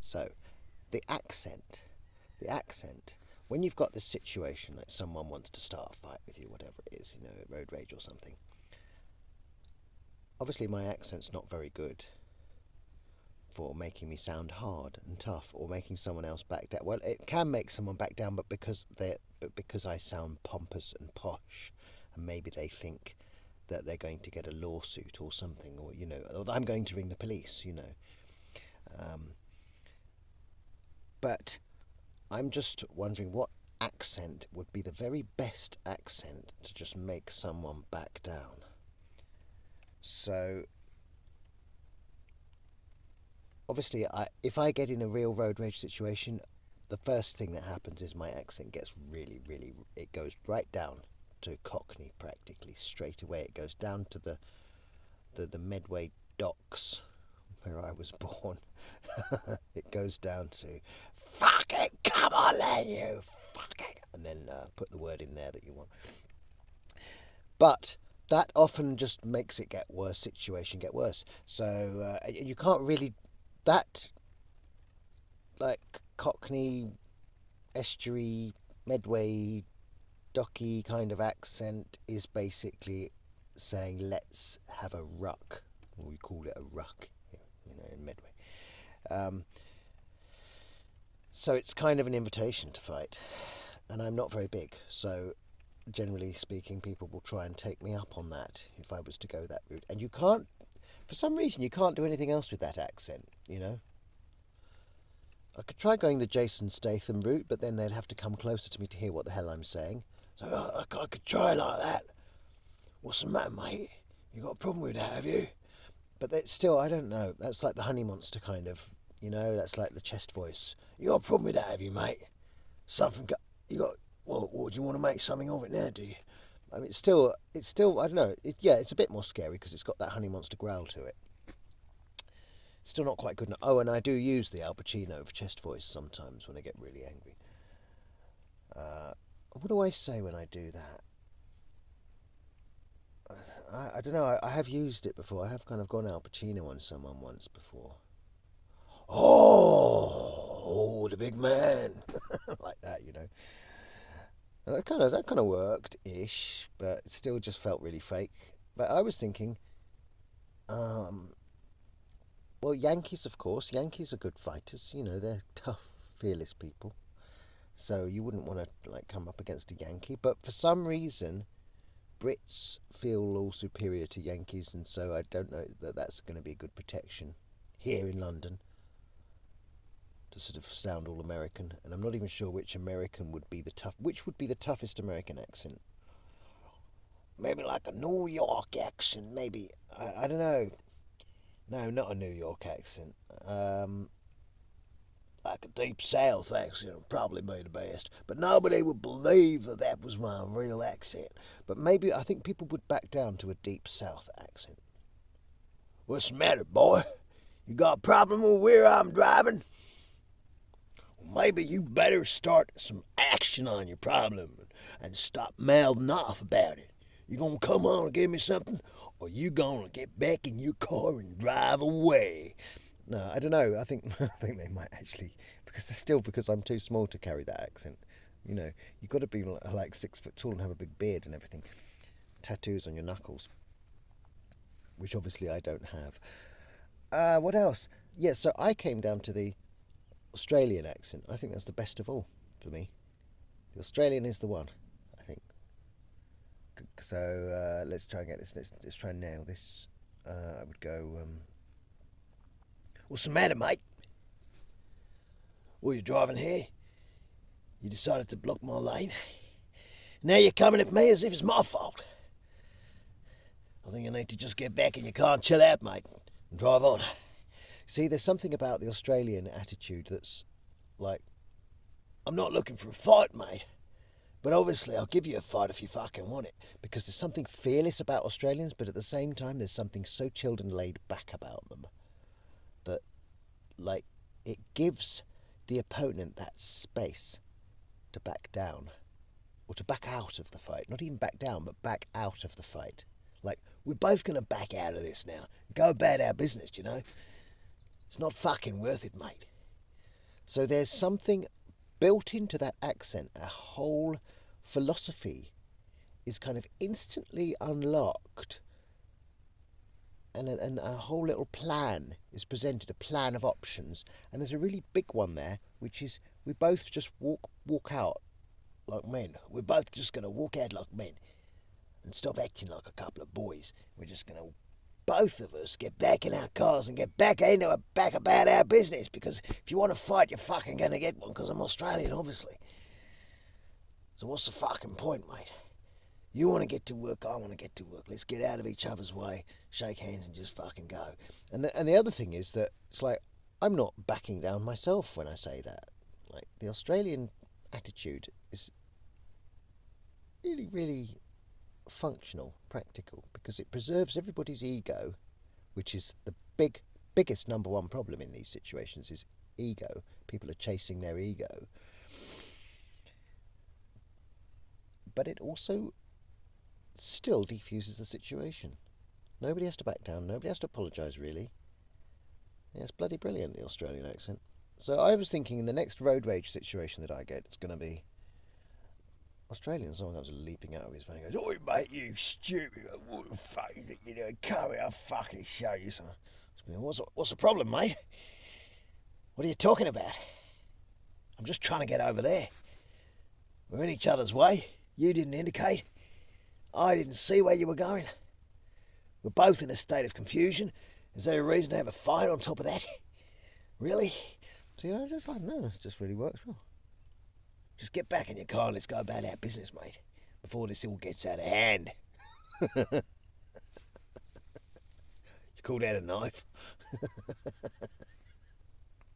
So, the accent, when you've got this situation, like someone wants to start a fight with you, whatever it is, road rage or something, obviously my accent's not very good for making me sound hard and tough or making someone else back down. Well, it can make someone back down, but because I sound pompous and posh, and maybe they think that they're going to get a lawsuit or something, or or I'm going to ring the police. But I'm just wondering what accent would be the very best accent to just make someone back down. So obviously, if I get in a real road rage situation, the first thing that happens is my accent gets really, really, it goes right down to Cockney practically straight away. It goes down to the Medway docks where I was born. It goes down to, fuck it, come on then, you fuck it. And then put the word in there that you want. But that often just makes it situation get worse. So you can't really, that like Cockney, estuary, Medway, docky kind of accent is basically saying let's have a ruck. We call it a ruck, in Medway. So it's kind of an invitation to fight, and I'm not very big, so generally speaking, people will try and take me up on that if I was to go that route. And you can't, for some reason, you can't do anything else with that accent. I could try going the Jason Statham route, but then they'd have to come closer to me to hear what the hell I'm saying. So I could try like that. What's the matter, mate? You got a problem with that, have you? But that's still, I don't know. That's like the honey monster kind of, that's like the chest voice. You got a problem with that, have you, mate? You got, well, do you want to make something of it now, do you? I mean, it's still, I don't know. It's a bit more scary because it's got that honey monster growl to it. Still not quite good enough. Oh, and I do use the Al Pacino for chest voice sometimes when I get really angry. What do I say when I do that? I don't know. I have used it before. I have kind of gone Al Pacino on someone once before. Oh, the big man, like that. And that kind of worked ish, but it still just felt really fake. But I was thinking, well, Yankees, of course. Yankees are good fighters. They're tough, fearless people. So you wouldn't want to come up against a Yankee. But for some reason, Brits feel all superior to Yankees, and so I don't know that that's going to be a good protection here in London to sort of sound all American. And I'm not even sure which would be the toughest American accent. Maybe like a New York accent, maybe. I don't know. No, not a New York accent. Like a deep South accent would probably be the best. But nobody would believe that was my real accent. But maybe I think people would back down to a deep South accent. What's the matter, boy? You got a problem with where I'm driving? Well, maybe you better start some action on your problem and stop mouthing off about it. You gonna come on and give me something? Or you gonna get back in your car and drive away? No, I don't know. I think they might actually, because I'm too small to carry that accent. You've got to be like 6 foot tall and have a big beard and everything. Tattoos on your knuckles, which obviously I don't have. What else? Yeah, so I came down to the Australian accent. I think that's the best of all for me. The Australian is the one, I think. So let's try and get this. Let's try and nail this. I would go. What's the matter, mate? Were you driving here? You decided to block my lane? Now you're coming at me as if it's my fault. I think you need to just get back in your car and chill out, mate, and drive on. See, there's something about the Australian attitude that's like, I'm not looking for a fight, mate. But obviously I'll give you a fight if you fucking want it. Because there's something fearless about Australians, but at the same time there's something so chilled and laid back about them that, it gives the opponent that space to back down. Or to back out of the fight. Not even back down, but back out of the fight. We're both going to back out of this now. Go about our business, It's not fucking worth it, mate. So there's something built into that accent. A whole philosophy is kind of instantly unlocked, and a whole little plan is presented, a plan of options. And there's a really big one there, which is we both just walk out like men. We're both just going to walk out like men and stop acting like a couple of boys. We're just going to, both of us, get back in our cars and get back about our business. Because if you want to fight, you're fucking going to get one, because I'm Australian, obviously. So what's the fucking point, mate? You want to get to work, I want to get to work. Let's get out of each other's way, shake hands and just fucking go. And the other thing is that it's like, I'm not backing down myself when I say that. Like, the Australian attitude is really, really functional, practical, because it preserves everybody's ego, which is the biggest number one problem in these situations is ego. People are chasing their ego. But it also still defuses the situation. Nobody has to back down. Nobody has to apologise, really. Yeah, it's bloody brilliant, the Australian accent. So I was thinking in the next road rage situation that I get, it's going to be Australian. Someone comes leaping out of his van and goes, "Oi, mate, you stupid. What the fuck is it you doing? Come here, I'll fucking show you something." What's the problem, mate? What are you talking about? I'm just trying to get over there. We're in each other's way. You didn't indicate. I didn't see where you were going. We're both in a state of confusion. Is there a reason to have a fight on top of that? Really? So, just like, no, it just really works well. Just get back in your car and let's go about our business, mate, before this all gets out of hand. You call that a knife?